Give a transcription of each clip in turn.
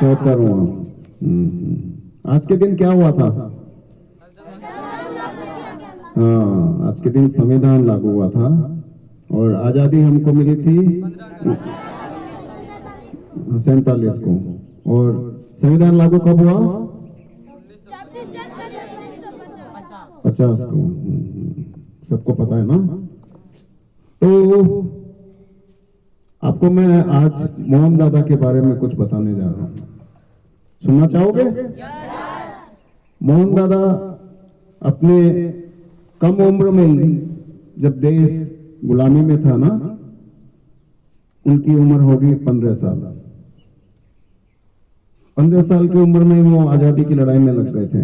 74वां। आज के दिन क्या हुआ था? हाँ, आज के दिन संविधान लागू हुआ था और आजादी हमको मिली थी 47 को। और संविधान लागू कब हुआ? 50 को। सबको पता है ना? तो आपको मैं आज मोहन दादा के बारे में कुछ बताने जा रहा हूं। सुनना चाहोगे? मोहन दादा अपने कम उम्र में ही, जब देश गुलामी में था ना, उनकी उम्र होगी 15 साल। 15 साल की उम्र में वो आजादी की लड़ाई में लग गए थे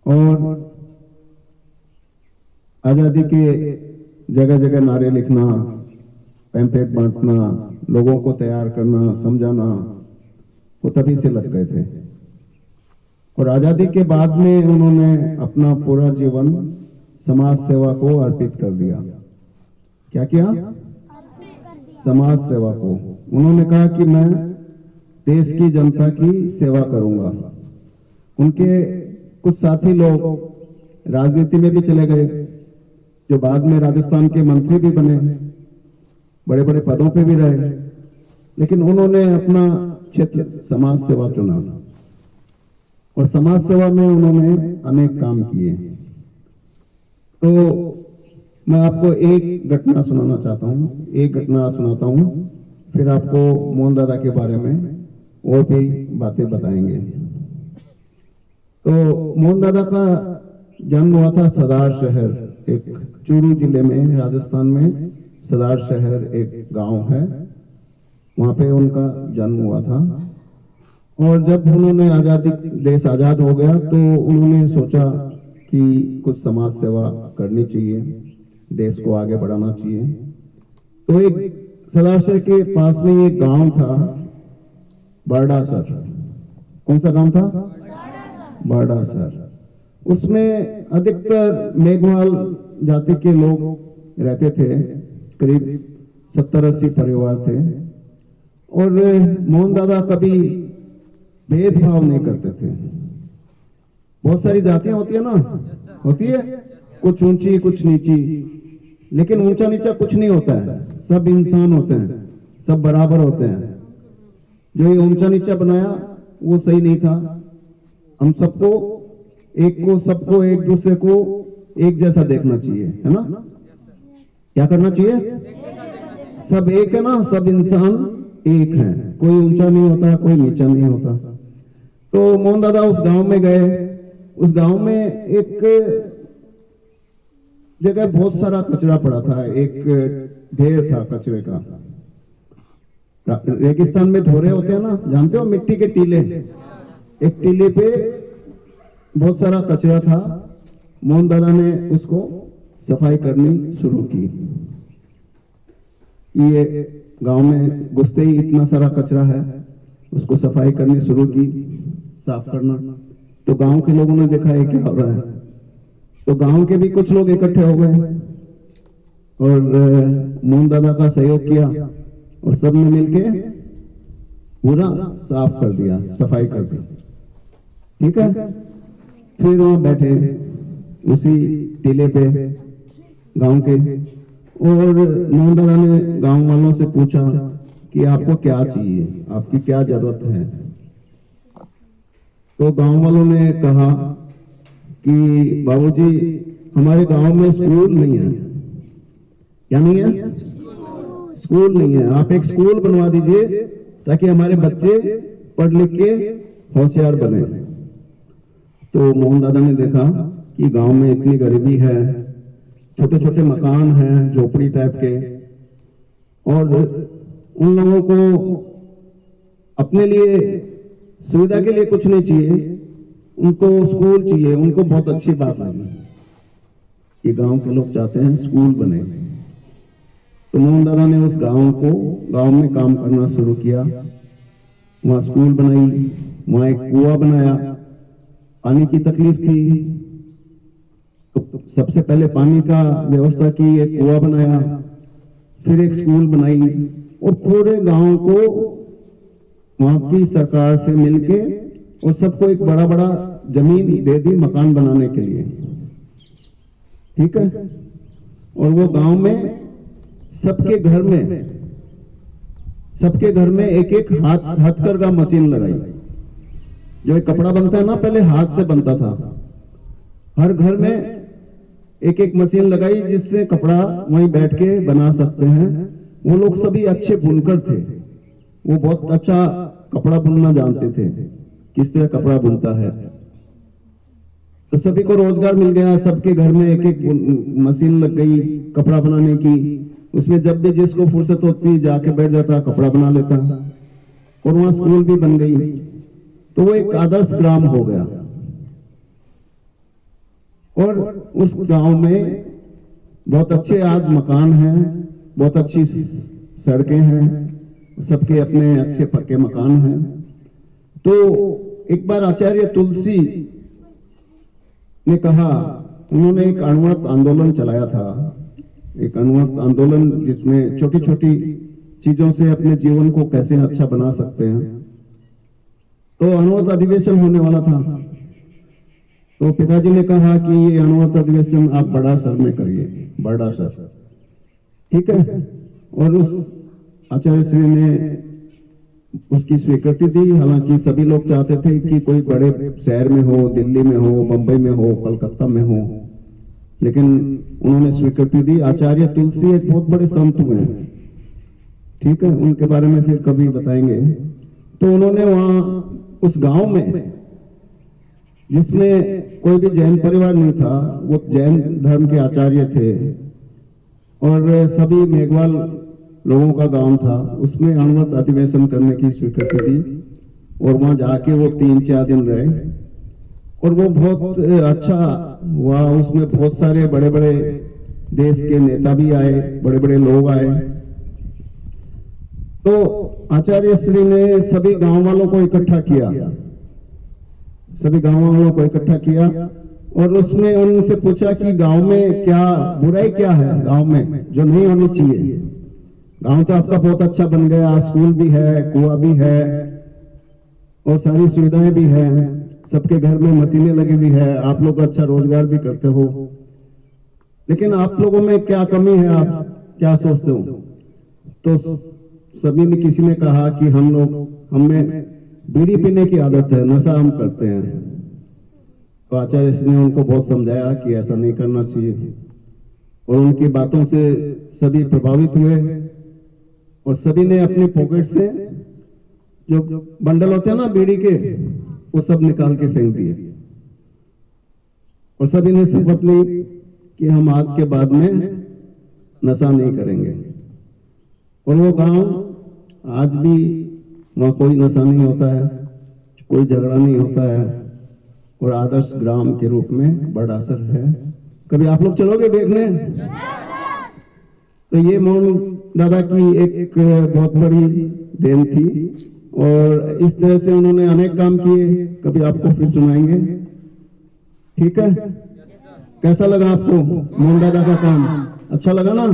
और आजादी के जगह जगह नारे लिखना, पैम्पलेट बांटना, लोगों को तैयार करना, समझाना, वो तभी से लग गए थे। और आजादी के बाद में उन्होंने अपना पूरा जीवन समाज सेवा को अर्पित कर दिया। क्या किया? समाज सेवा को। उन्होंने कहा कि मैं देश की जनता की सेवा करूंगा। उनके कुछ साथी लोग राजनीति में भी चले गए, जो बाद में राजस्थान के मंत्री भी बने, बड़े बड़े पदों पे भी रहे, लेकिन उन्होंने अपना क्षेत्र समाज सेवा चुना और समाज सेवा में उन्होंने अनेक काम किए। तो मैं आपको एक घटना सुनाना चाहता हूं, एक घटना सुनाता हूं, फिर आपको मोहन दादा के बारे में और भी बातें बताएंगे। तो मोहन दादा का जन्म हुआ था सदार शहर, एक चूरू जिले में, राजस्थान में सदार शहर एक गांव है, वहां पे उनका जन्म हुआ था। और जब उन्होंने देश आजाद हो गया तो उन्होंने सोचा कि कुछ समाज सेवा करनी चाहिए, देश को आगे बढ़ाना चाहिए। तो एक सदाशर के पास में एक गांव था, बरडासर। कौन सा गांव था? बरडासर। उसमें अधिकतर मेघवाल जाति के लोग रहते थे, करीब 70-80 परिवार थे। और मोहन दादा कभी भेदभाव नहीं करते थे। बहुत सारी जातियां होती है ना, होती है, कुछ ऊंची कुछ नीची, लेकिन ऊंचा नीचा कुछ नहीं होता है, सब इंसान होते हैं, सब बराबर होते हैं। जो ये ऊंचा नीचा बनाया वो सही नहीं था। हम सबको सबको एक दूसरे को एक जैसा देखना चाहिए, है ना? क्या करना चाहिए? सब एक है ना, सब इंसान एक है, कोई ऊंचा नहीं होता, कोई नीचा नहीं होता। तो मोहन दादा उस गांव में गए। उस गांव में एक जगह बहुत सारा कचरा पड़ा था, एक ढेर था कचरे का। रेगिस्तान में धोरे होते हैं ना, जानते हो, मिट्टी के टीले। एक टीले पे बहुत सारा कचरा था। मोहन दादा ने उसको सफाई करनी शुरू की। ये गांव में घुसते ही इतना सारा कचरा है, उसको सफाई करनी शुरू की, साफ करना। तो गांव के लोगों ने देखा ये क्या हो रहा है, तो गांव के भी कुछ लोग इकट्ठे हो गए और मोहन दादा का सहयोग किया और सब ने मिलके पूरा साफ कर दिया, सफाई कर दी। ठीक है, फिर वहां बैठे उसी टीले पे गांव के, और मोहन दादा ने गांव वालों से पूछा कि आपको क्या चाहिए, आपकी क्या जरूरत है। तो गांव वालों ने कहा कि बाबूजी, हमारे गांव में स्कूल नहीं है। क्या नहीं है? स्कूल नहीं है। आप एक स्कूल बनवा दीजिए ताकि हमारे बच्चे पढ़ लिख के होशियार बने। तो मोहन दादा ने देखा कि गांव में इतनी गरीबी है, छोटे छोटे मकान हैं, झोपड़ी टाइप के, और उन लोगों को अपने लिए सुविधा के लिए कुछ नहीं चाहिए, उनको स्कूल चाहिए। उनको बहुत अच्छी बात लगी कि गांव के लोग चाहते हैं स्कूल बने। तो मोहन दादा ने उस गांव में काम करना शुरू किया। वहां स्कूल बनाई, वहां एक कुआं बनाया। पानी की तकलीफ थी तो सबसे पहले पानी का व्यवस्था की, एक कुआं बनाया, फिर एक स्कूल बनाई और पूरे गांव को वहां की सरकार से मिलके और सबको एक बड़ा बड़ा जमीन दे दी मकान बनाने के लिए, ठीक है। और वो गांव में सबके घर में एक एक हथकरघा मशीन लगाई। जो एक कपड़ा बनता है ना, पहले हाथ से बनता था, हर घर में एक एक मशीन लगाई जिससे कपड़ा वहीं बैठ के बना सकते हैं। वो लोग सभी अच्छे बुनकर थे, वो बहुत अच्छा कपड़ा बुनना जानते थे, किस तरह कपड़ा बुनता है। तो सभी को रोजगार मिल गया, सबके घर में एक एक मशीन लग गई कपड़ा बनाने की। उसमें जब भी जिसको फुर्सत होती जाके बैठ जाता, कपड़ा बना लेता, और वहां स्कूल भी बन गई। तो वो एक आदर्श ग्राम हो गया। और उस गांव में बहुत अच्छे आज मकान हैं, बहुत अच्छी सड़कें हैं, सबके अपने अच्छे पक्के मकान हैं। तो एक बार आचार्य तुलसी ने कहा, उन्होंने एक अणुवत आंदोलन चलाया था, एक अणुवत आंदोलन जिसमें छोटी छोटी चीजों से अपने जीवन को कैसे अच्छा बना सकते हैं। तो अणुवत अधिवेशन होने वाला था। तो पिताजी ने कहा कि ये अणुवत अधिवेशन आप बड़ासर में करिए, बड़ासर, ठीक है। और उस आचार्य श्री ने उसकी स्वीकृति दी। हालांकि सभी लोग चाहते थे कि कोई बड़े शहर में हो, दिल्ली में हो, बंबई में हो, कलकत्ता में हो, लेकिन उन्होंने स्वीकृति दी। आचार्य तुलसी एक बहुत बड़े संत हुए हैं, ठीक है, उनके बारे में फिर कभी बताएंगे। तो उन्होंने वहां उस गांव में, जिसमें कोई भी जैन परिवार नहीं था, वो जैन धर्म के आचार्य थे और सभी मेघवाल लोगों का गांव था, उसमें अणुवत अधिवेशन करने की स्वीकृति दी। और वहां जाके वो 3-4 दिन रहे और वो बहुत अच्छा हुआ। उसमें बहुत सारे बड़े बड़े देश के नेता भी आए, बड़े बड़े लोग आए। तो आचार्य श्री ने सभी गांव वालों को इकट्ठा किया, सभी गांव वालों को इकट्ठा किया और उसमें उनसे पूछा कि गांव में क्या बुराई क्या है, गांव में जो नहीं होनी चाहिए। गांव तो आपका बहुत अच्छा बन गया, स्कूल भी है, कुआं भी है और सारी सुविधाएं भी है, सबके घर में मशीनें लगी हुई है, आप लोग अच्छा रोजगार भी करते हो, लेकिन आप लोगों में क्या कमी है, आप क्या सोचते हो? तो सभी ने, किसी ने कहा कि हमें बीड़ी पीने की आदत है, नशा हम करते हैं। तो आचार्य श्री ने उनको बहुत समझाया कि ऐसा नहीं करना चाहिए और उनकी बातों से सभी प्रभावित हुए और सभी ने अपनी पॉकेट से जो बंडल होते हैं ना बीड़ी के, वो सब निकाल के फेंक दिए और सभी ने शपथ ली कि हम आज के बाद में नशा नहीं करेंगे। और वो गांव आज भी, वहां कोई नशा नहीं होता है, कोई झगड़ा नहीं होता है और आदर्श ग्राम के रूप में बड़ासर है। कभी आप लोग चलोगे देखने? तो ये मोहन दादा की एक बहुत बड़ी देन थी और इस तरह से उन्होंने अनेक काम किए, कभी आपको फिर सुनाएंगे, ठीक है। कैसा लगा आपको मोहन दादा का काम? अच्छा लगा ना?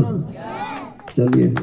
चलिए।